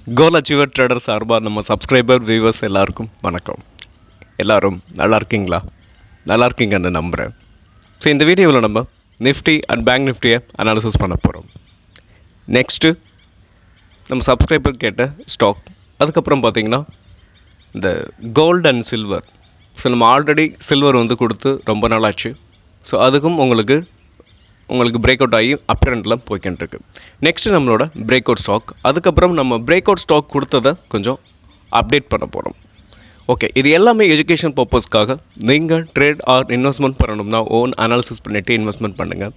கோல் achiever trader சார்பாக நம்ம subscriber viewers எல்லாருக்கும் வணக்கம். எல்லோரும் நல்லா இருக்கீங்களா? நல்லா இருக்கீங்கன்னு நம்புகிறேன். ஸோ இந்த வீடியோவில் நம்ம நிஃப்டி அண்ட் பேங்க் நிஃப்டியை அனாலிசிஸ் பண்ண போகிறோம். நெக்ஸ்ட்டு நம்ம சப்ஸ்கிரைபர் கேட்ட ஸ்டாக், அதுக்கப்புறம் பார்த்திங்கன்னா இந்த கோல்டு அண்ட் சில்வர். ஸோ நம்ம ஆல்ரெடி சில்வர் வந்து கொடுத்து ரொம்ப நாளாச்சு. ஸோ அதுக்கும் உங்களுக்கு பிரேக் அவுட் ஆகி அப் ட்ரெண்டில் போய்கிட்டு இருக்கு. நெக்ஸ்ட்டு நம்மளோட பிரேக் அவுட் ஸ்டாக், அதுக்கப்புறம் நம்ம பிரேக் அவுட் ஸ்டாக் கொடுத்ததை கொஞ்சம் அப்டேட் பண்ண போகிறோம். ஓகே, இது எல்லாமே எஜுகேஷன் பர்பஸ்க்காக. நீங்கள் ட்ரேட் ஆர் இன்வெஸ்ட்மெண்ட் பண்ணணும்னா ஓன் அனாலிசிஸ் பண்ணிவிட்டு இன்வெஸ்ட்மெண்ட் பண்ணுங்கள்.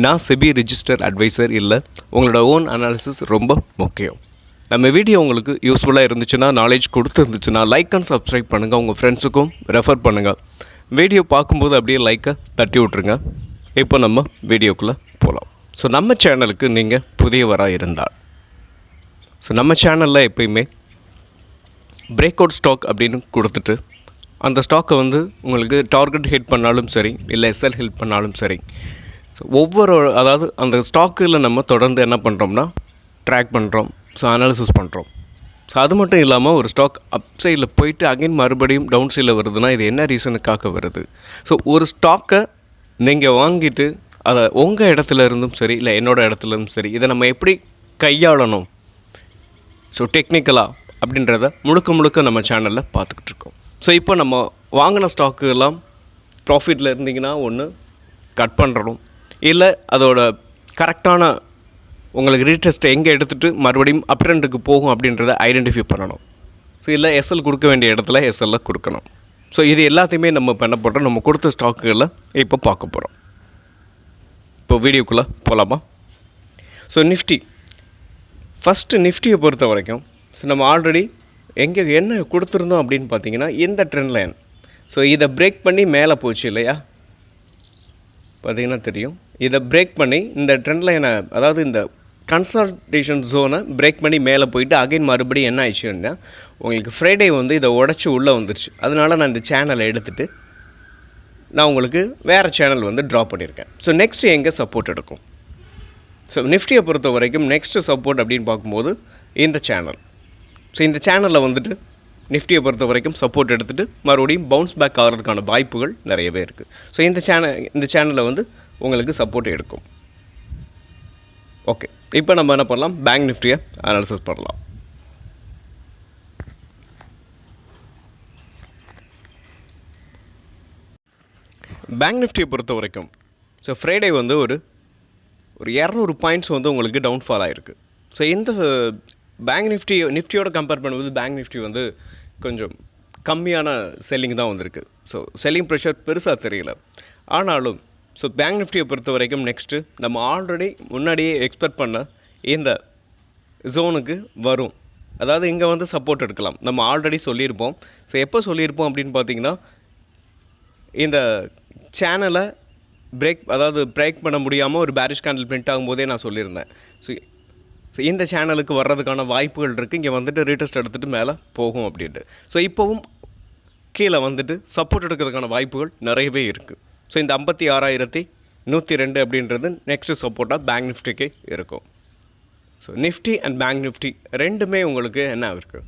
நான் செபி ரிஜிஸ்டர் அட்வைசர் இல்லை. உங்களோட ஓன் அனாலிசிஸ் ரொம்ப முக்கியம். நம்ம வீடியோ உங்களுக்கு யூஸ்ஃபுல்லாக இருந்துச்சுன்னா, நாலேஜ் கொடுத்துருந்துச்சுன்னா லைக் அண்ட் சப்ஸ்கிரைப் பண்ணுங்கள். உங்கள் ஃப்ரெண்ட்ஸுக்கும் ரெஃபர் பண்ணுங்கள். வீடியோ பார்க்கும்போது அப்படியே லைக்கை தட்டி விட்ருங்க. இப்போ நம்ம வீடியோக்குள்ளே போகலாம். ஸோ நம்ம சேனலுக்கு நீங்கள் புதியவராக இருந்தால், ஸோ நம்ம சேனலில் எப்பயுமே பிரேக் அவுட் ஸ்டாக் அப்படின்னு கொடுத்துட்டு, அந்த ஸ்டாக்கை வந்து உங்களுக்கு டார்கெட் ஹிட் பண்ணாலும் சரி, இல்லை எஸ்எல் ஹிட் பண்ணாலும் சரி, ஸோ அதாவது அந்த ஸ்டாக்கில் நம்ம தொடர்ந்து என்ன பண்ணுறோம்னா ட்ராக் பண்ணுறோம். ஸோ அனாலிசிஸ் பண்ணுறோம். ஸோ அது மட்டும் இல்லாமல் ஒரு ஸ்டாக் அப் சைடில் போயிட்டு அகைன் மறுபடியும் டவுன் சைடில் வருதுன்னா இது என்ன ரீசனுக்காக வருது? ஸோ ஒரு ஸ்டாக்கை நீங்கள் வாங்கிட்டு அதை உங்கள் இடத்துல இருந்தும் சரி, இல்லை என்னோடய இடத்துல இருந்தும் சரி, இதை நம்ம எப்படி கையாளணும், ஸோ டெக்னிக்கலாக அப்படின்றத முழுக்க நம்ம சேனலில் பார்த்துக்கிட்டு இருக்கோம். ஸோ இப்போ நம்ம வாங்கின ஸ்டாக்கு எல்லாம் ப்ராஃபிட்டில் இருந்தீங்கன்னா ஒன்று கட் பண்ணுறணும், இல்லை அதோட கரெக்டான உங்களுக்கு ரீடெஸ்ட்டை எங்கே எடுத்துகிட்டு மறுபடியும் அப் ட்ரெண்டுக்கு போகும் அப்படின்றத ஐடென்டிஃபை பண்ணணும். ஸோ இல்லை எஸ்எல் கொடுக்க வேண்டிய இடத்துல எஸ்எல்ல கொடுக்கணும். ஸோ இது எல்லாத்தையுமே நம்ம பண்ண போகிறோம். நம்ம கொடுத்த ஸ்டாக்குகளை இப்போ பார்க்க போகிறோம். இப்போ வீடியோக்குள்ளே போகலாமா? ஸோ நிஃப்டி, ஃபஸ்ட்டு நிஃப்டியை பொறுத்த வரைக்கும் ஸோ நம்ம ஆல்ரெடி என்ன கொடுத்துருந்தோம் அப்படின்னு பார்த்தீங்கன்னா இந்த ட்ரெண்ட் லைன். ஸோ இதை பிரேக் பண்ணி மேலே போச்சு இல்லையா? பார்த்தீங்கன்னா தெரியும். இதை பிரேக் பண்ணி இந்த ட்ரெண்ட் லைனை, அதாவது இந்த கன்சல்டேஷன் ஜோனை பிரேக் பண்ணி மேலே போயிட்டு அகைன் மறுபடியும் என்ன ஆயிடுச்சுன்னா உங்களுக்கு ஃப்ரைடே வந்து இதை உடச்சி உள்ளே வந்துருச்சு. அதனால நான் இந்த சேனலை எடுத்துகிட்டு நான் உங்களுக்கு வேறு சேனல் வந்து ட்ரா பண்ணியிருக்கேன். ஸோ நெக்ஸ்ட்டு எங்கே சப்போர்ட் எடுக்கும்? ஸோ நிஃப்டியை பொறுத்த வரைக்கும் நெக்ஸ்ட்டு சப்போர்ட் அப்படின்னு பார்க்கும்போது இந்த சேனல். ஸோ இந்த சேனலில் வந்துட்டு நிஃப்டியை பொறுத்த வரைக்கும் சப்போர்ட் எடுத்துகிட்டு மறுபடியும் பவுன்ஸ் பேக் ஆகிறதுக்கான வாய்ப்புகள் நிறையவே இருக்குது. ஸோ இந்த சேனலில் வந்து உங்களுக்கு சப்போர்ட் எடுக்கும். ஓகே, இப்போ நம்ம என்ன பண்ணலாம்? பேங்க் நிஃப்டியை அனாலிசிஸ் பண்ணலாம். பேங்க் நிஃப்டியை பொறுத்த வரைக்கும் ஸோ ஃப்ரைடே வந்து ஒரு 200 பாயிண்ட்ஸ் வந்து உங்களுக்கு டவுன்ஃபால் ஆகிருக்கு. ஸோ இந்த பேங்க் நிஃப்டியோட கம்பேர் பண்ணும்போது பேங்க் நிஃப்டி வந்து கொஞ்சம் கம்மியான செல்லிங் தான் வந்திருக்கு. ஸோ செல்லிங் ப்ரெஷர் பெருசாக தெரியல. ஆனாலும் ஸோ பேங்க் நிஃப்டியை பொறுத்த வரைக்கும் நெக்ஸ்ட்டு நம்ம ஆல்ரெடி முன்னாடியே எக்ஸ்பெக்ட் பண்ண இந்த ஜோனுக்கு வரும். அதாவது இங்கே வந்து சப்போர்ட் எடுக்கலாம். நம்ம ஆல்ரெடி சொல்லியிருப்போம். ஸோ எப்போ சொல்லியிருப்போம் அப்படின்னு பார்த்தீங்கன்னா, இந்த சேனலை பிரேக் பண்ண முடியாமல் ஒரு பேரிஷ் கேண்டில் பிரிண்ட் ஆகும்போதே நான் சொல்லியிருந்தேன். ஸோ இந்த சேனலுக்கு வர்றதுக்கான வாய்ப்புகள் இருக்குது. இங்கே வந்துட்டு ரீடெஸ்ட் எடுத்துகிட்டு மேலே போகும் அப்படின்ட்டு. ஸோ இப்போவும் கீழே வந்துட்டு சப்போர்ட் எடுக்கிறதுக்கான வாய்ப்புகள் நிறையவே இருக்குது. ஸோ இந்த 56,102 அப்படின்றது நெக்ஸ்ட்டு சப்போர்ட்டாக பேங்க் நிஃப்டிக்கு இருக்கும். So Nifty and bank Nifty ரெண்டுமே உங்களுக்கு என்ன இருக்குது,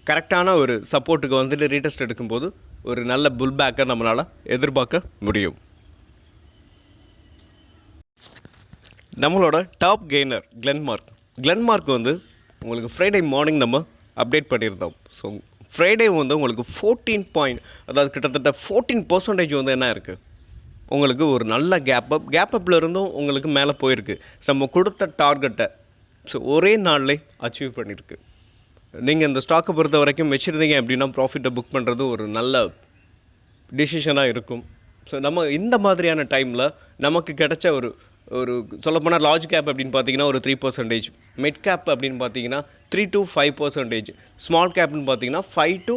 கரெக்டான ஒரு சப்போர்ட்டுக்கு வந்துட்டு ரீடெஸ்ட் எடுக்கும்போது ஒரு நல்ல புல் பேக்கை நம்மளால் எதிர்பார்க்க முடியும். நம்மளோட டாப் கெய்னர் கிளென்மார்க் வந்து உங்களுக்கு ஃப்ரைடே மார்னிங் நம்ம அப்டேட் பண்ணியிருந்தோம். ஸோ ஃப்ரைடே வந்து உங்களுக்கு 14 பாயிண்ட், அதாவது கிட்டத்தட்ட 14% வந்து என்ன இருக்குது, உங்களுக்கு ஒரு நல்ல கேப்பப்பில் இருந்தும் உங்களுக்கு மேலே போயிருக்கு. நம்ம கொடுத்த டார்கெட்டை ஸோ ஒரே நாள்லே அச்சீவ் பண்ணியிருக்கு. நீங்கள் இந்த ஸ்டாக்கை பொறுத்த வரைக்கும் வச்சுருந்தீங்க அப்படின்னா ப்ராஃபிட்டை புக் பண்ணுறது ஒரு நல்ல டிசிஷனாக இருக்கும். ஸோ நம்ம இந்த மாதிரியான டைமில் நமக்கு கிடைச்ச ஒரு சொல்லப்போனால் லார்ஜ் கேப் அப்படின்னு பார்த்தீங்கன்னா ஒரு 3%, மிட் கேப் அப்படின்னு பார்த்தீங்கன்னா 3 to 5%, ஸ்மால் கேப்னு பார்த்தீங்கன்னா 5 to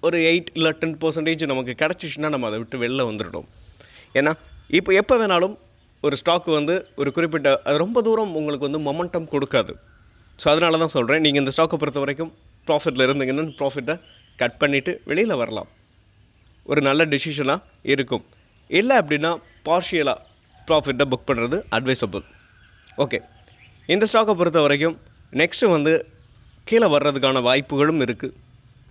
ஒரு 8 இல்லை 10% நமக்கு கிடச்சிச்சின்னா நம்ம அதை விட்டு வெளில வந்துடணும். ஏன்னா இப்போ எப்போ வேணாலும் ஒரு ஸ்டாக் வந்து ஒரு குறிப்பிட்ட அது ரொம்ப தூரம் உங்களுக்கு வந்து மொமெண்டம் கொடுக்காது. ஸோ அதனால தான் சொல்கிறேன், நீங்கள் இந்த ஸ்டாக்கை பொறுத்த வரைக்கும் ப்ராஃபிட்டில் இருந்தீங்கன்னா ப்ராஃபிட்டை கட் பண்ணிவிட்டு வெளியில் வரலாம். ஒரு நல்ல டெசிஷனாக இருக்கும். இல்லை அப்படின்னா பார்ஷியலாக ப்ராஃபிட்டை புக் பண்ணுறது அட்வைசபிள். ஓகே, இந்த ஸ்டாக்கை பொறுத்த வரைக்கும் நெக்ஸ்ட்டு வந்து கீழே வர்றதுக்கான வாய்ப்புகளும் இருக்குது.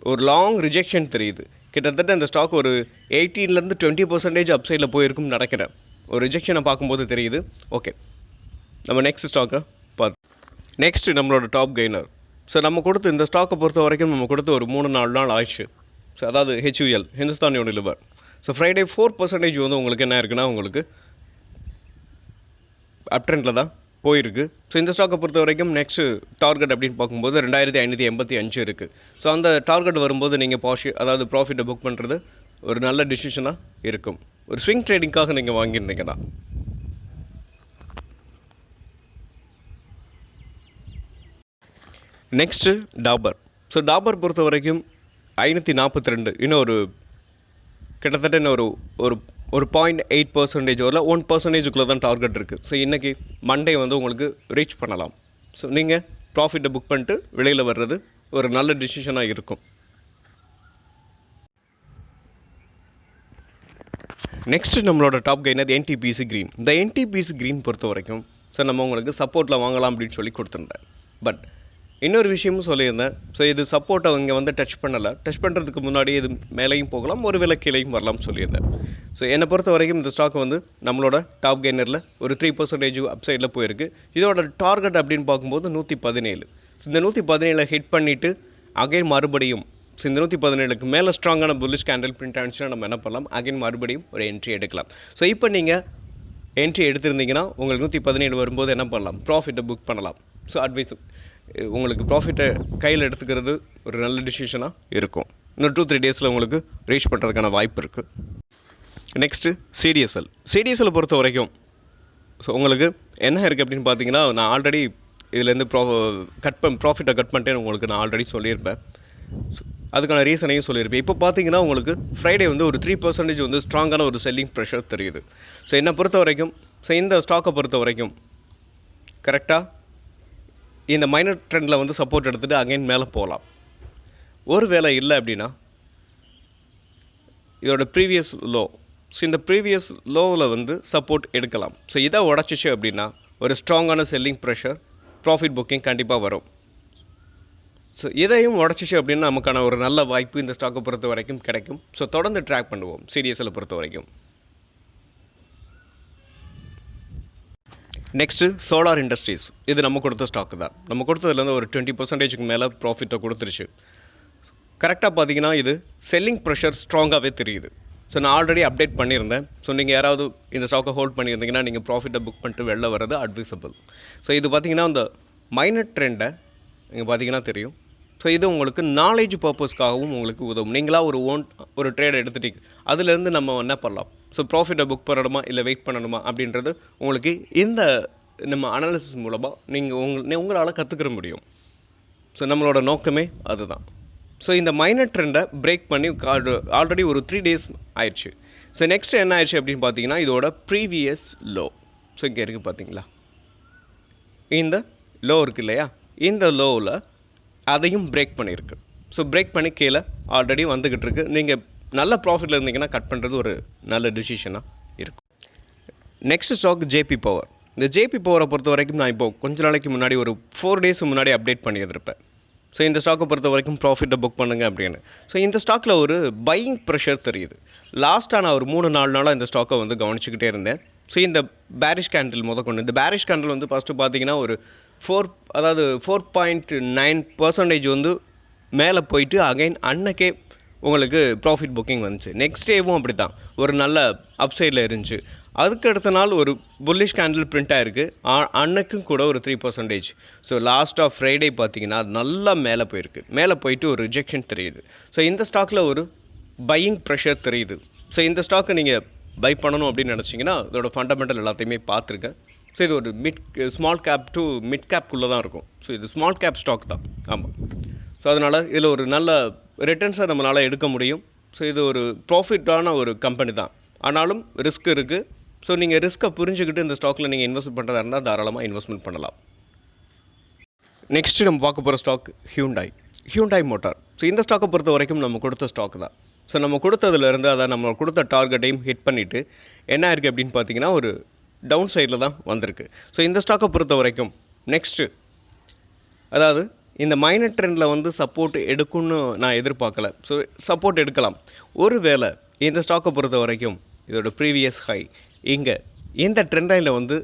ஒரு லாங் ரிஜெக்ஷன் தெரியுது. கிட்டத்தட்ட இந்த ஸ்டாக் ஒரு 18லேருந்து 20% அப்சைடில் போயிருக்கும்னு நினைக்கிறேன். ஒரு ரிஜெக்ஷனை பார்க்கும்போது தெரியுது. ஓகே, நம்ம நெக்ஸ்ட் ஸ்டாக்கை பார்த்து நெக்ஸ்ட்டு நம்மளோட டாப் கெய்னர். ஸோ நம்ம கொடுத்து இந்த ஸ்டாக்கை பொறுத்த வரைக்கும் நம்ம கொடுத்து ஒரு 3-4 நாள் ஆயிடுச்சு. ஸோ அதாவது HUL, Hindustan Unilever. So Friday 4% வந்து உங்களுக்கு என்ன இருக்குன்னா உங்களுக்கு அப் ட்ரெண்டில் தான் போயிருக்கு. ஸோ இந்த ஸ்டாக்கை பொறுத்த வரைக்கும் நெக்ஸ்ட்டு டார்கெட் அப்படின்னு பார்க்கும்போது 2585 இருக்குது. ஸோ அந்த டார்கெட் வரும்போது நீங்கள் அதாவது ப்ராஃபிட்டை புக் பண்ணுறது ஒரு நல்ல டிசிஷனாக இருக்கும். ஒரு ஸ்விங் ட்ரேடிங்காக நீங்கள் வாங்கியிருந்தீங்கன்னா. நெக்ஸ்ட்டு டாபர். ஸோ டாபர் பொறுத்த வரைக்கும் 542, இன்னும் ஒரு கிட்டத்தட்ட இன்னும் ஒரு ஒரு 0.8% வரல, 1%க்குள்ளே தான் டார்கெட் இருக்குது. ஸோ இன்றைக்கி மண்டே வந்து உங்களுக்கு ரீச் பண்ணலாம். ஸோ நீங்கள் ப்ராஃபிட்டை புக் பண்ணிட்டு வெளியில் வர்றது ஒரு நல்ல டிசிஷனாக இருக்கும். நெக்ஸ்ட்டு நம்மளோட டாப் கெய்னர் NTPC Green. இந்த NTPC Green பொறுத்த வரைக்கும் ஸோ நம்ம உங்களுக்கு சப்போர்ட்டில் வாங்கலாம் அப்படின்னு சொல்லி கொடுத்துருந்தேன். பட் இன்னொரு விஷயமும் சொல்லியிருந்தேன். ஸோ இது சப்போர்ட்டை இங்கே வந்து டச் பண்ணலை. டச் பண்ணுறதுக்கு முன்னாடி இது மேலேயும் போகலாம், ஒரு வேளை கீழேயும் வரலாம்னு சொல்லியிருந்தேன். ஸோ என்னை பொறுத்த வரைக்கும் இந்த ஸ்டாக் வந்து நம்மளோட டாப் கெய்னரில் ஒரு 3% அப்சைடில் போயிருக்கு. இதோட டார்கெட் அப்படின்னு பார்க்கும்போது 117. ஸோ இந்த 117 ஹிட் பண்ணிவிட்டு அகைன் மறுபடியும் ஸோ இந்த 117க்கு மேலே ஸ்ட்ராங்கான புல்லிஷ் கேண்டில் பிரிண்ட் ஆனிச்சுன்னா நம்ம என்ன பண்ணலாம், அகைன் மறுபடியும் ஒரு என்ட்ரி எடுக்கலாம். ஸோ இப்போ நீங்கள் என்ட்ரி எடுத்திருந்தீங்கன்னா உங்களுக்கு 117 வரும்போது என்ன பண்ணலாம், ப்ராஃபிட்டை புக் பண்ணலாம். ஸோ அட்வைஸ் உங்களுக்கு ப்ராஃபிட்டை கையில் எடுத்துக்கிறது ஒரு நல்ல டிசிஷனாக இருக்கும். இன்னும் 2-3 டேஸில் உங்களுக்கு ரீச் பண்ணுறதுக்கான வாய்ப்பு இருக்குது. நெக்ஸ்ட்டு CDSL பொறுத்த வரைக்கும் ஸோ உங்களுக்கு என்ன இருக்குது அப்படின்னு பார்த்தீங்கன்னா, நான் ஆல்ரெடி இதுலேருந்து ப்ராஃபிட்டை கட் பண்ணிட்டேன்னு உங்களுக்கு நான் ஆல்ரெடி சொல்லியிருப்பேன். அதுக்கான ரீசனையும் சொல்லியிருப்பேன். இப்போ பார்த்தீங்கன்னா உங்களுக்கு ஃப்ரைடே வந்து ஒரு 3% வந்து ஸ்ட்ராங்கான ஒரு செல்லிங் ப்ரெஷர் தெரியுது. ஸோ என்னை பொறுத்த வரைக்கும் ஸோ இந்த ஸ்டாக்கை பொறுத்த வரைக்கும் கரெக்டாக இந்த மைனர் ட்ரெண்டில் வந்து சப்போர்ட் எடுத்துகிட்டு அகைன் மேலே போகலாம். ஒரு வேளை இல்லை அப்படின்னா இதோட ப்ரீவியஸ் லோ, ஸோ இந்த ப்ரீவியஸ் லோவில் வந்து சப்போர்ட் எடுக்கலாம். ஸோ இதை உடச்சிச்சு அப்படின்னா ஒரு ஸ்ட்ராங்கான செல்லிங் ப்ரெஷர், ப்ராஃபிட் புக்கிங் கண்டிப்பாக வரும். ஸோ இதையும் உடச்சிச்சு அப்படின்னா நமக்கான ஒரு நல்ல வாய்ப்பு இந்த ஸ்டாக்கை பொறுத்த வரைக்கும் கிடைக்கும். ஸோ தொடர்ந்து ட்ராக் பண்ணுவோம் CDSL பொறுத்த வரைக்கும். Next solar industries. இது நம்ம கொடுத்த ஸ்டாக்கு தான். நம்ம கொடுத்ததுலேருந்து ஒரு 20%க்கு மேலே ப்ராஃபிட்டை கொடுத்துருச்சு. கரெக்டாக பார்த்தீங்கன்னா இது செல்லிங் ப்ரெஷர் ஸ்ட்ராங்காகவே தெரியுது. ஸோ நான் ஆல்ரெடி அப்டேட் பண்ணியிருந்தேன். ஸோ நீங்கள் யாராவது இந்த ஸ்டாக்கை ஹோல்ட் பண்ணியிருந்தீங்கன்னா நீங்கள் ப்ராஃபிட்டை புக் பண்ணிட்டு வெளில வர்றது அட்வைசபிள். ஸோ இது பார்த்தீங்கன்னா இந்த மைனர் ட்ரெண்டை நீங்கள் பார்த்தீங்கன்னா தெரியும். ஸோ இது உங்களுக்கு நாலேஜ் பர்பஸ்க்காகவும் உங்களுக்கு உதவும். நீங்களாக ஒரு ட்ரேட் எடுத்துட்டீங்க, அதுலேருந்து நம்ம என்ன பண்ணலாம், ஸோ ப்ராஃபிட்டை புக் பண்ணணுமா இல்லை வெயிட் பண்ணணுமா அப்படின்றது உங்களுக்கு இந்த நம்ம அனாலிசிஸ் மூலமாக உங்களால் கற்றுக்கிற முடியும். ஸோ நம்மளோட நோக்கமே அதுதான். ஸோ இந்த மைனர் ட்ரெண்டை பிரேக் பண்ணி ஆல்ரெடி ஒரு 3 days ஆயிடுச்சு. ஸோ நெக்ஸ்ட் என்ன ஆயிடுச்சு அப்படின்னு பார்த்தீங்கன்னா இதோட ப்ரீவியஸ் லோ. ஸோ இங்கே இருக்குது பார்த்தீங்களா, இந்த லோ இருக்குது இல்லையா, இந்த லோவில் அதையும் பிரேக் பண்ணியிருக்கு. ஸோ பிரேக் பண்ணி கீழே ஆல்ரெடி வந்துக்கிட்டு இருக்குது. நீங்கள் நல்ல ப்ராஃபிட்டில் இருந்தீங்கன்னா கட் பண்ணுறது ஒரு நல்ல டிசிஷனாக இருக்கும். Next stock JP Power. இந்த JP Powerரை பொறுத்த வரைக்கும் நான் இப்போ கொஞ்ச நாளைக்கு முன்னாடி ஒரு 4 days முன்னாடி அப்டேட் பண்ணியிருந்திருப்பேன். ஸோ இந்த ஸ்டாக்கை பொறுத்த வரைக்கும் ப்ராஃபிட்டை புக் பண்ணுங்க அப்படின்னு. ஸோ இந்த ஸ்டாக்கில் ஒரு பையிங் ப்ரெஷர் தெரியுது. லாஸ்ட்டாக நான் ஒரு 3-4 நாளாக இந்த ஸ்டாக்கை வந்து கவனிச்சுக்கிட்டே இருந்தேன். ஸோ இந்த பேரிஷ் கேண்டில் முதற்கொண்டு இந்த பேரிஷ் கேண்டில் வந்து ஃபஸ்ட்டு பார்த்தீங்கன்னா ஒரு 4.9% வந்து மேலே போயிட்டு அகைன் அன்னைக்கே உங்களுக்கு ப்ராஃபிட் புக்கிங் வந்துச்சு. நெக்ஸ்ட் டேவும் அப்படி தான் ஒரு நல்ல அப்சைடில் இருந்துச்சு. அதுக்கு அடுத்த நாள் ஒரு புல்லிஷ் கேண்டில் பிரிண்ட் ஆகிருக்கு. அன்னைக்கும் கூட ஒரு 3%. ஸோ லாஸ்ட் ஆஃப் ஃப்ரைடே பார்த்தீங்கன்னா நல்லா மேலே போயிருக்கு. மேலே போயிட்டு ஒரு ரிஜெக்ஷன் தெரியுது. ஸோ இந்த ஸ்டாக்கில் ஒரு பையிங் ப்ரெஷர் தெரியுது. ஸோ இந்த ஸ்டாக்கை நீங்கள் பை பண்ணணும் அப்படின்னு நினச்சிங்கன்னா இதோட ஃபண்டமெண்டல் எல்லாத்தையுமே பார்த்துருக்கேன். ஸோ இது ஒரு ஸ்மால் கேப் டு மிட் கேப்குள்ளே தான் இருக்கும். ஸோ இது ஸ்மால் கேப் ஸ்டாக் தான். ஆமாம். ஸோ அதனால் இதில் ஒரு நல்ல ரிட்டர்ன்ஸை நம்மளால் எடுக்க முடியும். ஸோ இது ஒரு ப்ராஃபிட்டான ஒரு கம்பெனி தான், ஆனாலும் ரிஸ்க் இருக்குது. ஸோ நீங்கள் ரிஸ்க்கை புரிஞ்சுக்கிட்டு இந்த ஸ்டாக்கில் நீங்கள் இன்வெஸ்ட் பண்ணுறதா இருந்தால் தாராளமாக இன்வெஸ்ட்மெண்ட் பண்ணலாம். நெக்ஸ்ட்டு நம்ம பார்க்க போகிற ஸ்டாக் ஹியூண்டாய் மோட்டார். ஸோ இந்த ஸ்டாக்கை பொறுத்த வரைக்கும் நம்ம கொடுத்த ஸ்டாக் தான். ஸோ நம்ம கொடுத்ததுலேருந்து அதை நம்ம கொடுத்த டார்கெட்டையும் ஹிட் பண்ணிவிட்டு என்ன இருக்குது அப்படின்னு பார்த்தீங்கன்னா ஒரு டவுன் சைடில் தான் வந்திருக்கு. ஸோ இந்த ஸ்டாக்கை பொறுத்த வரைக்கும் நெக்ஸ்ட்டு அதாவது இந்த மைனர் ட்ரெண்டில் வந்து சப்போர்ட் எடுக்கும்னு நான் எதிர்பார்க்கல. ஸோ சப்போர்ட் எடுக்கலாம். ஒருவேளை இந்த ஸ்டாக்கை பொறுத்த வரைக்கும் இதோட ப்ரீவியஸ் ஹை இங்கே இந்த ட்ரெண்ட் லைனில் வந்து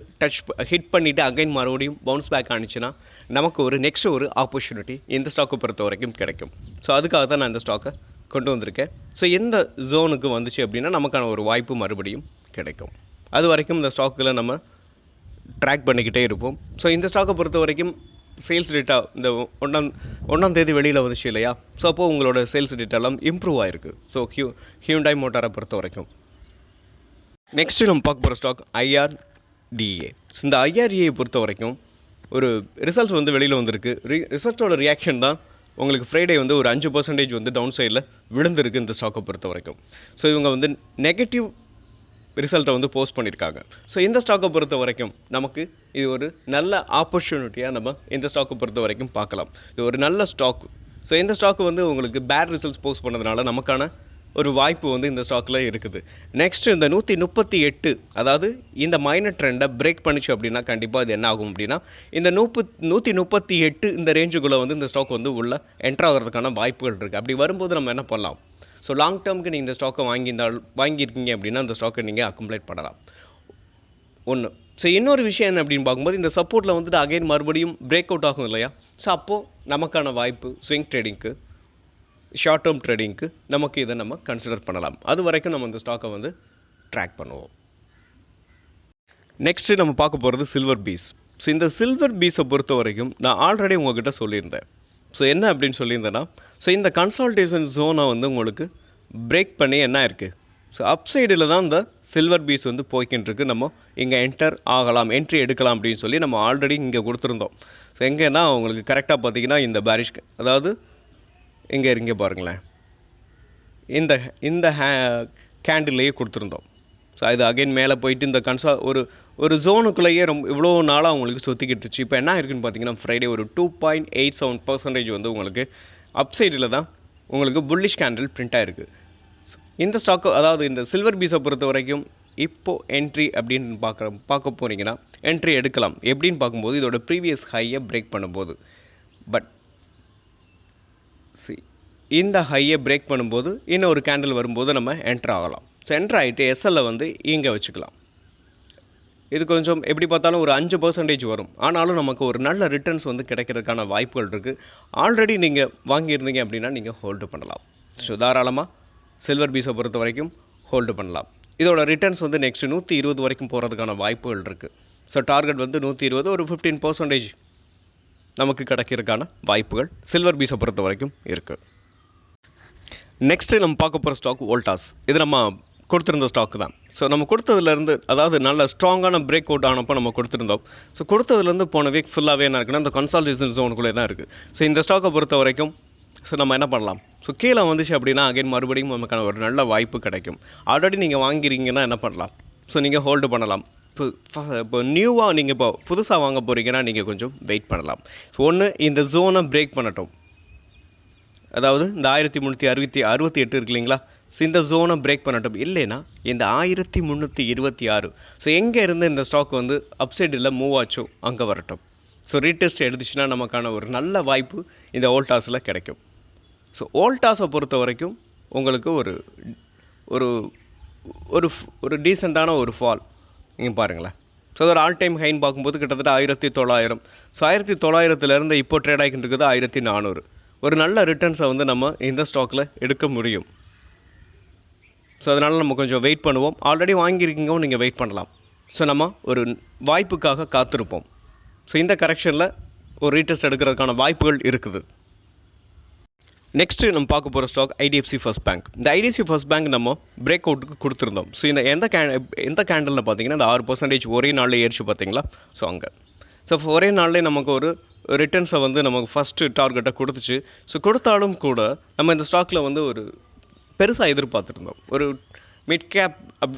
ஹிட் பண்ணிவிட்டு அகைன் மறுபடியும் பவுன்ஸ் பேக் ஆனிச்சுன்னா நமக்கு ஒரு நெக்ஸ்ட் ஒரு ஆப்பர்ச்சுனிட்டி இந்த ஸ்டாக்கை பொறுத்த வரைக்கும் கிடைக்கும். ஸோ அதுக்காக தான் நான் இந்த ஸ்டாக்கை கொண்டு வந்திருக்கேன். ஸோ எந்த ஜோனுக்கு வந்துச்சு அப்படின்னா நமக்கான ஒரு வாய்ப்பு மறுபடியும் கிடைக்கும். அது வரைக்கும் இந்த ஸ்டாக்கில் நம்ம ட்ராக் பண்ணிக்கிட்டே இருப்போம். ஸோ இந்த ஸ்டாக்கை பொறுத்த வரைக்கும் சேல்ஸ் டேட்டா இந்த ஒன்றாம் தேதி வெளியில் வந்துச்சு இல்லையா? ஸோ அப்போது உங்களோட சேல்ஸ் டேட்டாலாம் இம்ப்ரூவ் ஆகிருக்கு. ஸோ ஹியூண்டாய் மோட்டாரை பொறுத்த வரைக்கும். நெக்ஸ்ட்டு நம்ம பார்க்க போகிற ஸ்டாக் ஐஆர்டிஏ. ஸோ இந்த ஐஆர்டிஏ பொறுத்த வரைக்கும் ஒரு ரிசல்ட் வந்து வெளியில் வந்திருக்கு. ரிசல்ட்டோட ரியாக்ஷன் தான் உங்களுக்கு ஃப்ரைடே வந்து ஒரு 5% வந்து டவுன் சைடில் விழுந்திருக்கு இந்த ஸ்டாக்கை பொறுத்த வரைக்கும். ஸோ இவங்க வந்து நெகட்டிவ் ரிசல்ட்டை வந்து போஸ்ட் பண்ணியிருக்காங்க. ஸோ இந்த ஸ்டாக்கை பொறுத்த வரைக்கும் நமக்கு இது ஒரு நல்ல ஆப்பர்ச்சுனிட்டியாக நம்ம இந்த ஸ்டாக்கை பொறுத்த வரைக்கும் பார்க்கலாம். இது ஒரு நல்ல ஸ்டாக். ஸோ இந்த ஸ்டாக்கு வந்து உங்களுக்கு பேட் ரிசல்ட்ஸ் போஸ்ட் பண்ணதுனால நமக்கான ஒரு வாய்ப்பு வந்து இந்த ஸ்டாக்கில் இருக்குது. நெக்ஸ்ட்டு இந்த 138 அதாவது இந்த மைனர் ட்ரெண்டை பிரேக் பண்ணிச்சு அப்படின்னா கண்டிப்பாக இது என்ன ஆகும் அப்படின்னா இந்த 138 இந்த ரேஞ்சுக்குள்ளே வந்து இந்த ஸ்டாக் வந்து உள்ள என்ட்ரு ஆகிறதுக்கான வாய்ப்புகள் இருக்குது. அப்படி வரும்போது நம்ம என்ன பண்ணலாம்? ஸோ லாங் டேர்முக்கு நீங்கள் இந்த ஸ்டாக்கை வாங்கியிருக்கீங்க அப்படின்னா அந்த ஸ்டாக்கை நீங்கள் அக்குமுலேட் பண்ணலாம். ஒன்று. ஸோ இன்னொரு விஷயம் என்ன அப்படின்னு பார்க்கும்போது இந்த சப்போர்ட்டில் வந்துட்டு அகைன் மறுபடியும் பிரேக் அவுட் ஆகும் இல்லையா? ஸோ அப்போது நமக்கான வாய்ப்பு ஸ்விங் ட்ரேடிங்க்கு, ஷார்ட் டேர்ம் ட்ரேடிங்க்கு நமக்கு இதை நம்ம கன்சிடர் பண்ணலாம். அது வரைக்கும் நம்ம இந்த ஸ்டாக்கை வந்து ட்ராக் பண்ணுவோம். நெக்ஸ்ட்டு நம்ம பார்க்க போகிறது சில்வர் பீஸ். ஸோ இந்த சில்வர் பீஸை பொறுத்த வரைக்கும் நான் ஆல்ரெடி உங்கள்கிட்ட சொல்லியிருந்தேன். ஸோ என்ன அப்படின்னு சொல்லியிருந்தேன்னா, ஸோ இந்த கன்சால்டேஷன் ஜோனை வந்து உங்களுக்கு பிரேக் பண்ணி என்ன இருக்குது? ஸோ அப்சைடில் தான் இந்த சில்வர் பீஸ் வந்து போய்கிட்டு இருக்கு. நம்ம இங்கே என்ட்ரி எடுக்கலாம் அப்படின்னு சொல்லி நம்ம ஆல்ரெடி இங்கே கொடுத்துருந்தோம். ஸோ எங்கேன்னா உங்களுக்கு கரெக்டாக பார்த்தீங்கன்னா இந்த பேரிஷ் அதாவது இங்கே பாருங்களேன், இந்த கேண்டில்லையே கொடுத்துருந்தோம். ஸோ அது அகைன் மேலே போயிட்டு இந்த ஒரு ஜோனுக்குள்ளேயே இவ்வளோ நாளாக உங்களுக்கு சுற்றிக்கிட்டுருச்சு. இப்போ என்ன இருக்குன்னு பார்த்தீங்கன்னா ஃப்ரைடே ஒரு 2.87% வந்து உங்களுக்கு அப்சைடில் தான் உங்களுக்கு புல்லிஷ் கேண்டில் பிரிண்ட் ஆகிருக்கு. இந்த ஸ்டாக்கு அதாவது இந்த சில்வர் பீஸை பொறுத்த வரைக்கும் இப்போது என்ட்ரி அப்படின்னு பார்க்க போகிறீங்கன்னா என்ட்ரி எடுக்கலாம். எப்படின்னு பார்க்கும்போது இதோட ப்ரீவியஸ் ஹையை பிரேக் பண்ணும்போது, பட் இந்த ஹையை பிரேக் பண்ணும்போது இன்னும் ஒரு கேண்டில் வரும்போது நம்ம என்ட்ரு ஆகலாம். ஸோ என்ட்ரு ஆகிட்டு எஸ்எல்லை வந்து இங்கே வச்சுக்கலாம். இது கொஞ்சம் எப்படி பார்த்தாலும் ஒரு 5% வரும். ஆனாலும் நமக்கு ஒரு நல்ல ரிட்டர்ன்ஸ் வந்து கிடைக்கிறதுக்கான வாய்ப்புகள் இருக்குது. ஆல்ரெடி நீங்கள் வாங்கியிருந்தீங்க அப்படின்னா நீங்கள் ஹோல்டு பண்ணலாம். ஸோ தாராளமாக சில்வர் பீஸை பொறுத்த வரைக்கும் ஹோல்டு பண்ணலாம். இதோட ரிட்டர்ன்ஸ் வந்து நெக்ஸ்ட் 120 வரைக்கும் போகிறதுக்கான வாய்ப்புகள் இருக்குது. ஸோ டார்கெட் வந்து 120, ஒரு 15% நமக்கு கிடைக்கிறதுக்கான வாய்ப்புகள் சில்வர் பீஸை பொறுத்த வரைக்கும் இருக்குது. நெக்ஸ்ட்டு நம்ம பார்க்க போகிற ஸ்டாக் வோல்டாஸ். இது நம்ம கொடுத்துருந்த ஸ்டாக்கு தான். ஸோ நம்ம கொடுத்ததுலேருந்து அதாவது நல்ல ஸ்ட்ராங்கான பிரேக் அவுட் ஆனப்போ நம்ம கொடுத்துருந்தோம். ஸோ கொடுத்ததுலேருந்து போன வீக் ஃபுல்லாகவே என்ன இருக்குன்னா இந்த கன்சால்டேஷன் ஜோனுக்குள்ளே தான் இருக்குது. ஸோ இந்த ஸ்டாக்கை பொறுத்த வரைக்கும் ஸோ நம்ம என்ன பண்ணலாம்? ஸோ கீழே வந்துச்சு அப்படின்னா அகைன் மறுபடியும் நமக்கான ஒரு நல்ல வாய்ப்பு கிடைக்கும். ஆல்ரெடி நீங்கள் வாங்கிறீங்கன்னா என்ன பண்ணலாம்? ஸோ நீங்கள் ஹோல்டு பண்ணலாம். இப்போ நியூவாக நீங்கள் இப்போ புதுசாக வாங்க போகிறீங்கன்னா நீங்கள் கொஞ்சம் வெயிட் பண்ணலாம். ஸோ ஒன்று இந்த ஜோனை பிரேக் பண்ணட்டும், அதாவது இந்த 1368 இருக்கு இல்லைங்களா? ஸோ இந்த ஜோனை பிரேக் பண்ணட்டும். இல்லைன்னா இந்த 1326 ஸோ எங்கே இருந்து இந்த ஸ்டாக் வந்து அப்சைடில் மூவ் ஆச்சோ அங்கே வரட்டும். ஸோ ரீடெஸ்ட் எடுத்துச்சுன்னா நமக்கான ஒரு நல்ல வாய்ப்பு இந்த வோல்டாஸில் கிடைக்கும். ஸோ வோல்டாஸை பொறுத்த வரைக்கும் உங்களுக்கு ஒரு ஒரு ஒரு டீசெண்டான ஒரு ஃபால் நீங்கள் பாருங்களேன். ஸோ அதோட ஆல் டைம் ஹைன்னு பார்க்கும்போது கிட்டத்தட்ட 1900. ஸோ 1900 இப்போ ட்ரேட் ஆகிட்டு இருக்குது 1400. ஒரு நல்ல ரிட்டர்ன்ஸை வந்து நம்ம இந்த ஸ்டாக்கில் எடுக்க முடியும். ஸோ அதனால் நம்ம கொஞ்சம் வெயிட் பண்ணுவோம். ஆல்ரெடி வாங்கியிருக்கீங்க, நீங்கள் வெயிட் பண்ணலாம். ஸோ நம்ம ஒரு வாய்ப்புக்காக காத்திருப்போம். ஸோ இந்த கரெக்ஷனில் ஒரு ரீடெஸ்ட் எடுக்கிறதுக்கான வாய்ப்புகள் இருக்குது. நெக்ஸ்ட்டு நம்ம பார்க்க போகிற ஸ்டாக் ஐடிஎஃப்சி ஃபர்ஸ்ட் பேங்க். இந்த ஐடிஎஃப்சி ஃபர்ஸ்ட் பேங்க் நம்ம பிரேக் அவுட்டுக்கு கொடுத்துருந்தோம். ஸோ இந்த எந்த கேண்டலில் பார்த்தீங்கன்னா இந்த 6% ஒரே நாளில் ஏறிச்சு பார்த்தீங்களா? ஸோ அங்கே ஸோ ஒரே நாள்லேயே நமக்கு ஒரு ரிட்டர்ன்ஸை வந்து நமக்கு ஃபஸ்ட்டு டார்கெட்டை கொடுத்துச்சு. ஸோ கொடுத்தாலும் கூட நம்ம இந்த ஸ்டாக்கில் வந்து ஒரு பெருசாக எதிர்பார்த்துருந்தோம். ஒரு மிட் கேப்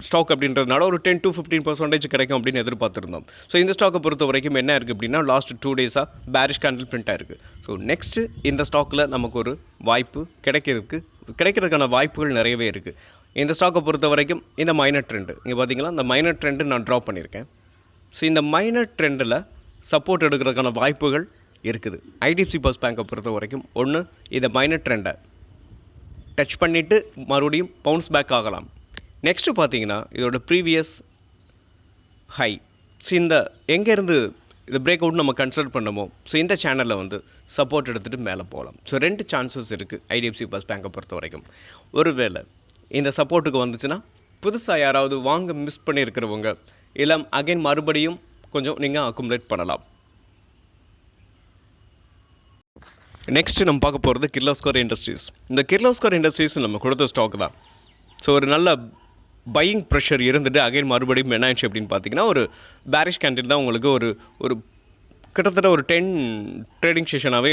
ஸ்டாக் அப்படின்றதுனால ஒரு 10 to 15% கிடைக்கும் அப்படின்னு எதிர்பார்த்துருந்தோம். ஸோ இந்த ஸ்டாக்கை பொறுத்த வரைக்கும் என்ன இருக்குது அப்படின்னா லாஸ்ட் 2 டேஸாக பேரிஷ் கேண்டில் பிரிண்ட் ஆயிருக்கு. ஸோ நெக்ஸ்ட்டு இந்த ஸ்டாக்கில் நமக்கு ஒரு வாய்ப்பு கிடைக்கிறதுக்கான வாய்ப்புகள் நிறையவே இருக்குது. இந்த ஸ்டாக்கை பொறுத்த வரைக்கும் இந்த மைனர் ட்ரெண்டு இங்கே பார்த்தீங்களா, இந்த மைனர் ட்ரெண்டு நான் ட்ரா பண்ணியிருக்கேன். ஸோ இந்த மைனர் ட்ரெண்டில் சப்போர்ட் எடுக்கிறதுக்கான வாய்ப்புகள் இருக்குது. ஐடிஎஃப்சி ஃபர்ஸ்ட் பேங்கை பொறுத்த வரைக்கும் ஒன்று இதை மைனர் ட்ரெண்டை டச் பண்ணிவிட்டு மறுபடியும் பவுன்ஸ் பேக் ஆகலாம். நெக்ஸ்ட்டு பார்த்தீங்கன்னா இதோட ப்ரீவியஸ் ஹை. ஸோ இந்த எங்கேருந்து இது பிரேக் அவுட் நம்ம கன்சிடர் பண்ணமோ ஸோ இந்த சேனலில் வந்து சப்போர்ட் எடுத்துகிட்டு மேலே போகலாம். ஸோ 2 சான்சஸ் இருக்குது ஐடிஎஃப்சி ஃபர்ஸ்ட் பேங்கை பொறுத்த வரைக்கும். ஒருவேளை இந்த சப்போர்ட்டுக்கு வந்துச்சுன்னா புதுசாக யாராவது வாங்க மிஸ் பண்ணியிருக்கிறவங்க இல்லை அகைன் மறுபடியும் கொஞ்சம் நீங்கள் அக்குமுலேட் பண்ணலாம். நெக்ஸ்ட்டு நம்ம பார்க்க போகிறது கிர்லோஸ்கர் இண்டஸ்ட்ரீஸ். இந்த கிர்லோஸ்கர் இண்டஸ்ட்ரீஸ் நம்ம கொடுத்த ஸ்டாக் தான். ஸோ ஒரு நல்ல பையிங் ப்ரெஷர் இருந்துட்டு அகைன் மறுபடியும் என்ன ஆயிடுச்சு அப்படின்னு பார்த்தீங்கன்னா ஒரு பேரிஷ் கேண்டில் தான் உங்களுக்கு ஒரு கிட்டத்தட்ட ஒரு 10 ட்ரேடிங் செஷனாகவே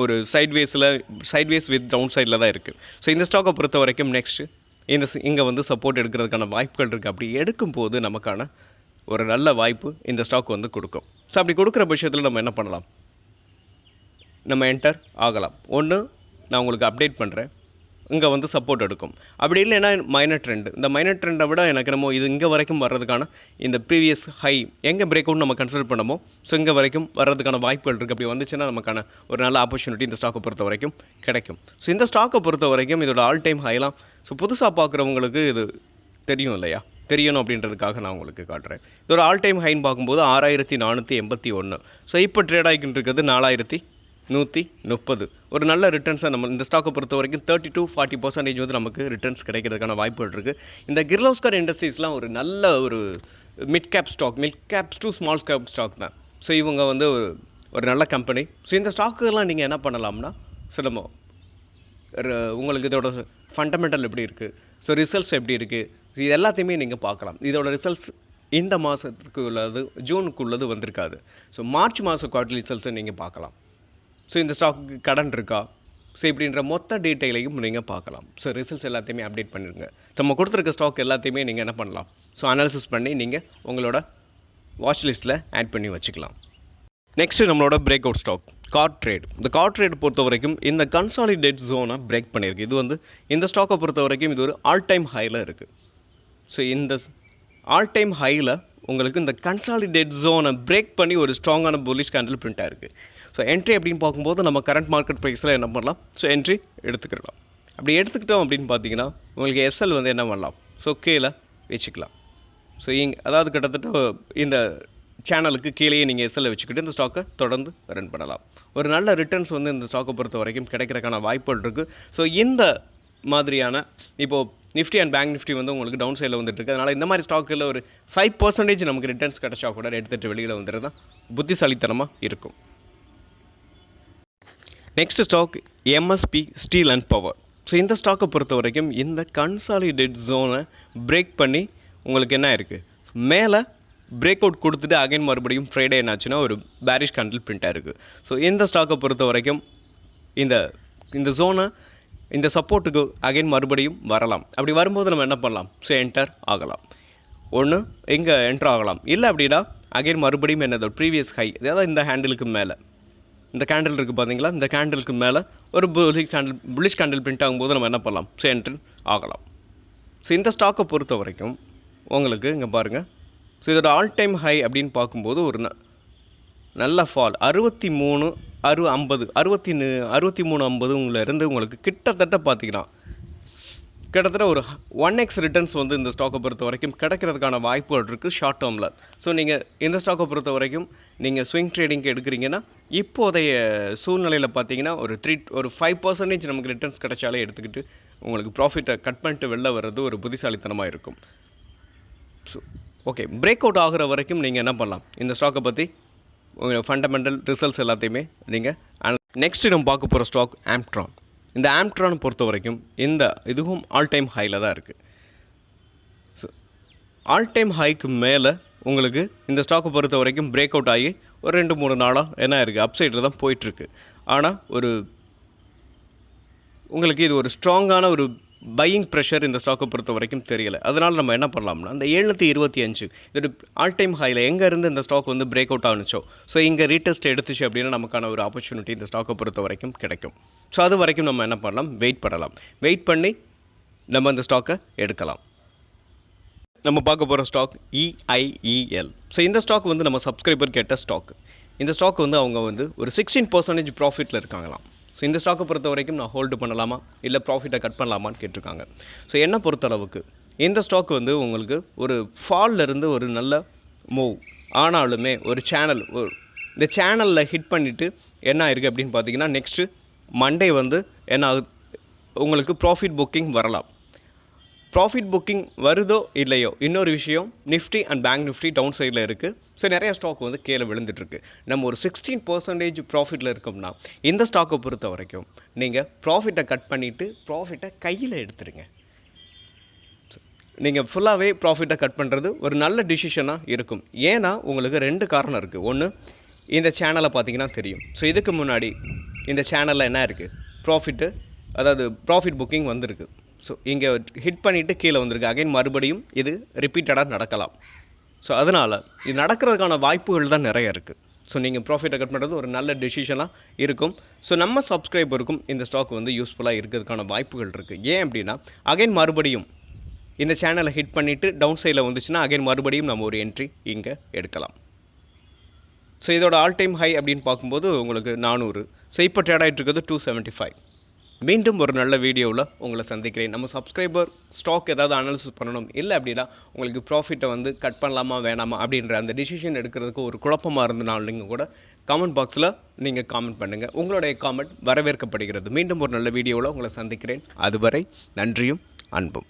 ஒரு சைட்வேஸ் வித் டவுன் சைடில் தான் இருக்குது. ஸோ இந்த ஸ்டாக்கை பொறுத்த வரைக்கும் நெக்ஸ்ட்டு இங்கே வந்து சப்போர்ட் எடுக்கிறதுக்கான வாய்ப்புகள் இருக்குது. அப்படி எடுக்கும்போது நமக்கான ஒரு நல்ல வாய்ப்பு இந்த ஸ்டாக் வந்து கொடுக்கும். ஸோ அப்படி கொடுக்குற பட்சத்தில் நம்ம என்ன பண்ணலாம், நம்ம என்டர் ஆகலாம். ஒன்று நான் உங்களுக்கு அப்டேட் பண்ணுறேன், இங்கே வந்து சப்போர்ட் எடுக்கும். அப்படி இல்லைன்னா மைனர் ட்ரெண்ட், இந்த மைனர் ட்ரெண்டை விட எனக்கு நம்ம இது இங்கே வரைக்கும் வர்றதுக்கான இந்த ப்ரீவியஸ் ஹை எங்கே பிரேக் அவுட் நம்ம கன்சிடர் பண்ணமோ ஸோ இங்கே வரைக்கும் வர்றதுக்கான வாய்ப்புகள் இருக்குது. அப்படி வந்துச்சுன்னா நமக்கான ஒரு நல்ல ஆப்பர்ச்சுனிட்டி இந்த ஸ்டாக்கை பொறுத்த வரைக்கும் கிடைக்கும். ஸோ இந்த ஸ்டாக்கை பொறுத்த வரைக்கும் இதோட ஆல் டைம் ஹைலாம் ஸோ புதுசாக பார்க்குறவங்களுக்கு இது தெரியும் இல்லையா, தெரியணும் அப்படின்றதுக்காக நான் உங்களுக்கு காட்டுறேன். இதோட ஆல் டைம் ஹைன்னு பார்க்கும்போது 6481. ஸோ இப்போ ட்ரேட் ஆகிக்கிட்டு இருக்கிறது 4130. ஒரு நல்ல ரிட்டர்ன்ஸை நம்ம இந்த ஸ்டாக்கை பொறுத்த வரைக்கும் 30-40% வந்து நமக்கு ரிட்டர்ன்ஸ் கிடைக்கிறதுக்கான வாய்ப்புகள் இருக்குது. இந்த கிர்லோஸ்கர் இண்டஸ்ட்ரீஸ்லாம் ஒரு நல்ல ஒரு mid cap to small cap stock தான். ஸோ இவங்க வந்து ஒரு நல்ல கம்பெனி. ஸோ இந்த ஸ்டாக்குலாம் நீங்கள் என்ன பண்ணலாம்னா நம்ம உங்களுக்கு இதோட ஃபண்டமெண்டல் எப்படி இருக்குது, ஸோ ரிசல்ட்ஸ் எப்படி இருக்குது, இது எல்லாத்தையுமே நீங்கள் பார்க்கலாம். இதோட ரிசல்ட்ஸ் இந்த மாதத்துக்கு உள்ளது ஜூனுக்குள்ளது வந்திருக்காது. ஸோ மார்ச் மாதம் குவார்ட்டர்லி ரிசல்ட்ஸை நீங்கள் பார்க்கலாம். ஸோ இந்த ஸ்டாக்கு கடன் இருக்கா, ஸோ இப்படின்ற மொத்த டீட்டெயிலையும் நீங்கள் பார்க்கலாம். ஸோ ரிசல்ட்ஸ் எல்லாத்தையுமே அப்டேட் பண்ணிடுங்க. நம்ம கொடுத்துருக்க ஸ்டாக் எல்லாத்தையுமே நீங்கள் என்ன பண்ணலாம், ஸோ அனாலிசிஸ் பண்ணி நீங்கள் உங்களோட வாட்ச் லிஸ்ட்டில் ஆட் பண்ணி வச்சுக்கலாம். நெக்ஸ்ட்டு நம்மளோட breakout stock CarTrade. இந்த கார் ட்ரேட் பொறுத்த வரைக்கும் இந்த கன்சாலிடேட் ஜோனை பிரேக் பண்ணியிருக்கு. இது வந்து இந்த ஸ்டாக்கை பொறுத்த வரைக்கும் இது ஒரு ஆல் டைம் ஹையில் இருக்குது. ஸோ இந்த ஆல் டைம் ஹையில் உங்களுக்கு இந்த கன்சாலிடேட் ஜோனை பிரேக் பண்ணி ஒரு ஸ்ட்ராங்கான புல்லிஷ் கேண்டில் பிரிண்ட் ஆகிருக்கு. ஸோ என்ட்ரி அப்படின்னு பார்க்கும்போது நம்ம கரண்ட் மார்க்கெட் ப்ரைஸில் என்ன பண்ணலாம், ஸோ என்ட்ரி எடுத்துக்கிடலாம். அப்படி எடுத்துக்கிட்டோம் அப்படின்னு பார்த்தீங்கன்னா உங்களுக்கு எஸ்எல் வந்து என்ன பண்ணலாம், ஸோ கீழே வச்சுக்கலாம். ஸோ அதாவது கிட்டத்தட்ட இந்த சேனலுக்கு கீழேயே நீங்கள் எஸ்எல்லை வச்சுக்கிட்டு இந்த ஸ்டாக்கை தொடர்ந்து ரன் பண்ணலாம். ஒரு நல்ல ரிட்டர்ன்ஸ் வந்து இந்த ஸ்டாக்கை பொறுத்த வரைக்கும் கிடைக்கிறதுக்கான வாய்ப்புகள் இருக்குது. ஸோ இந்த மாதிரியான இப்போது நிஃப்டி அண்ட் பேங்க் நிஃப்டி வந்து உங்களுக்கு டவுன் சைடில் வந்துட்டு இருக்குது. அதனால் இந்த மாதிரி ஸ்டாக்கில் ஒரு 5% நமக்கு ரிட்டர்ன்ஸ் கிடைச்சா கூட எடுத்துகிட்டு வெளியில் வந்துடுறது தான் புத்திசாலித்தனமாக இருக்கும். Next stock MSP steel and power. So இந்த ஸ்டாக்கை பொறுத்த வரைக்கும் இந்த கன்சாலிடேட் ஜோனை பிரேக் பண்ணி உங்களுக்கு என்ன இருக்குது, மேலே பிரேக் அவுட் கொடுத்துட்டு அகைன் மறுபடியும் ஃப்ரைடே என்னாச்சுன்னா ஒரு பேரிஷ் கேண்டில் பிரிண்ட் இருக்குது. ஸோ இந்த ஸ்டாக்கை பொறுத்த வரைக்கும் இந்த ஜோனை இந்த சப்போர்ட்டுக்கு அகைன் மறுபடியும் வரலாம். அப்படி வரும்போது நம்ம என்ன பண்ணலாம், ஸோ என்டர் ஆகலாம். ஒன்று இங்கே என்டர் ஆகலாம், இல்லை அப்படின்னா அகைன் மறுபடியும் என்னது ப்ரீவியஸ் ஹை, அதாவது இந்த ஹேண்டிலுக்கு மேலே இந்த கேண்டில் இருக்குது பார்த்தீங்களா, இந்த கேண்டிலுக்கு மேலே ஒரு புல்லிஷ் கேண்டில் பிரிண்ட் ஆகும்போது நம்ம என்ன பண்ணலாம், ஸோ என்டர் ஆகலாம். ஸோ இந்த ஸ்டாக்கை பொறுத்த வரைக்கும் உங்களுக்கு இங்கே பாருங்கள், ஸோ இதோட ஆல் டைம் ஹை அப்படின்னு பார்க்கும்போது ஒரு நல்ல ஃபால் 6350 இருந்து உங்களுக்கு கிட்டத்தட்ட பார்த்தீங்கன்னா கிட்டத்தட்ட ஒரு 1x ரிட்டர்ன்ஸ் வந்து இந்த ஸ்டாக்கை பொறுத்த வரைக்கும் கிடைக்கிறதுக்கான வாய்ப்புகள் இருக்குது ஷார்ட் டேர்மில். ஸோ நீங்கள் இந்த ஸ்டாக்கை பொறுத்த வரைக்கும் நீங்கள் ஸ்விங் ட்ரேடிங்க்கு எடுக்கிறீங்கன்னா இப்போதைய சூழ்நிலையில் பார்த்தீங்கன்னா ஒரு 5% நமக்கு ரிட்டர்ன்ஸ் கிடைச்சாலே எடுத்துக்கிட்டு உங்களுக்கு ப்ராஃபிட்டை கட் பண்ணிட்டு வெளில வர்றது ஒரு புத்திசாலித்தனமாக இருக்கும். ஸோ ஓகே, பிரேக் அவுட் ஆகிற வரைக்கும் நீங்கள் என்ன பண்ணலாம், இந்த ஸ்டாக்கை பற்றி உங்கள் ஃபண்டமெண்டல் ரிசல்ட்ஸ் எல்லாத்தையுமே நீங்கள் நெக்ஸ்ட்டு நம்ம பார்க்க போகிற ஸ்டாக் ஆம்ட்ரான். இந்த ஆம்ட்ரான் பொறுத்த வரைக்கும் இதுவும் ஆல் டைம் ஹையில் தான் இருக்குது. ஸோ ஆல் டைம் ஹைக்கு மேலே உங்களுக்கு இந்த ஸ்டாக்கை பொறுத்த வரைக்கும் பிரேக் அவுட் ஆகி ஒரு 2-3 நாளாக என்ன இருக்குது அப்சைடில் தான் போயிட்டுருக்கு. ஆனால் உங்களுக்கு இது ஒரு ஸ்ட்ராங்கான ஒரு பையிங் ப்ரெஷர் இந்த ஸ்டாக்கை பொறுத்த வரைக்கும் தெரியலை. அதனால் நம்ம என்ன பண்ணலாம்னா அந்த 725 இது ஆல் டைம் ஹையில் எங்கேருந்து இந்த ஸ்டாக் வந்து பிரேக் அவுட் ஆனிச்சோ ஸோ இங்கே ரீடெஸ்ட் எடுத்துச்சு அப்படின்னா நமக்கான ஒரு ஆப்பர்ச்சுனிட்டி இந்த ஸ்டாக்கை பொறுத்த வரைக்கும் கிடைக்கும். ஸோ அது வரைக்கும் நம்ம என்ன பண்ணலாம், வெயிட் பண்ணி நம்ம இந்த ஸ்டாக்கை எடுக்கலாம். நம்ம பார்க்க போகிற ஸ்டாக் EIEL. ஸோ இந்த ஸ்டாக் வந்து நம்ம சப்ஸ்கிரைபர் கேட்ட ஸ்டாக். இந்த ஸ்டாக் வந்து அவங்க வந்து ஒரு 16% ப்ராஃபிட்டில் இருக்காங்களாம். ஸோ இந்த ஸ்டாக்கை பொறுத்த வரைக்கும் நான் ஹோல்டு பண்ணலாமா இல்லை ப்ராஃபிட்டை கட் பண்ணலாமான்னு கேட்டிருக்காங்க. ஸோ என்ன பொறுத்தளவுக்கு இந்த ஸ்டாக் வந்து உங்களுக்கு ஒரு ஃபால்லேருந்து ஒரு நல்ல மூவ் ஆனாலுமே ஒரு சேனல் இந்த சேனலில் ஹிட் பண்ணிவிட்டு என்ன ஆயிருக்கு அப்படின்னு பார்த்தீங்கன்னா நெக்ஸ்ட்டு மண்டே வந்து என்ன ஆகுது, உங்களுக்கு ப்ராஃபிட் புக்கிங் வரலாம். ப்ராஃபிட் புக்கிங் வருதோ இல்லையோ இன்னொரு விஷயம், Nifty and bank Nifty down சைடில் இருக்குது. ஸோ நிறைய ஸ்டாக் வந்து கீழே விழுந்துட்டுருக்கு. நம்ம ஒரு 16% ப்ராஃபிட்டில் இருக்கோம்னா இந்த ஸ்டாக்கை பொறுத்த வரைக்கும் நீங்கள் ப்ராஃபிட்டை கட் பண்ணிவிட்டு ப்ராஃபிட்டை கையில் எடுத்துருங்க. நீங்கள் ஃபுல்லாகவே ப்ராஃபிட்டை கட் பண்ணுறது ஒரு நல்ல டிசிஷனாக இருக்கும். ஏன்னா உங்களுக்கு 2 காரணம் இருக்குது. ஒன்று, இந்த சேனலை பார்த்தீங்கன்னா தெரியும். ஸோ இதுக்கு முன்னாடி இந்த சேனலில் என்ன இருக்குது, ப்ராஃபிட்டு, அதாவது ப்ராஃபிட் புக்கிங் வந்திருக்கு. ஸோ இங்கே ஹிட் பண்ணிவிட்டு கீழே வந்திருக்கு. அகைன் மறுபடியும் இது ரிப்பீட்டடாக நடக்கலாம். ஸோ அதனால் இது நடக்கிறதுக்கான வாய்ப்புகள் தான் நிறைய இருக்குது. ஸோ நீங்கள் ப்ராஃபிட்டை கட் பண்ணுறது ஒரு நல்ல டெசிஷனாக இருக்கும். ஸோ நம்ம சப்ஸ்கிரைபருக்கும் இந்த ஸ்டாக் வந்து யூஸ்ஃபுல்லாக இருக்கிறதுக்கான வாய்ப்புகள் இருக்குது. ஏன் அப்படின்னா அகைன் மறுபடியும் இந்த சேனலை ஹிட் பண்ணிவிட்டு டவுன் சைடில் வந்துச்சுன்னா அகைன் மறுபடியும் நம்ம ஒரு என்ட்ரி இங்கே எடுக்கலாம். ஸோ இதோட ஆல் டைம் ஹை அப்படின்னு பார்க்கும்போது உங்களுக்கு 400. ஸோ இப்போ ட்ரேட் ஆகிட்டு இருக்கிறது 275. மீண்டும் ஒரு நல்ல வீடியோவில் உங்களை சந்திக்கிறேன். நம்ம சப்ஸ்கிரைபர் ஸ்டாக் ஏதாவது அனாலிசிஸ் பண்ணணும், இல்லை அப்படின்னா உங்களுக்கு ப்ராஃபிட்டை வந்து கட் பண்ணலாமா வேணாமா அப்படின்ற அந்த டிசிஷன் எடுக்கிறதுக்கு ஒரு குழப்பமாக இருந்தனாலும் நீங்கள் கூட காமெண்ட் பாக்ஸில் நீங்கள் காமெண்ட் பண்ணுங்கள். உங்களுடைய காமெண்ட் வரவேற்கப்படுகிறது. மீண்டும் ஒரு நல்ல வீடியோவில் உங்களை சந்திக்கிறேன். அதுவரை நன்றியும் அன்பும்.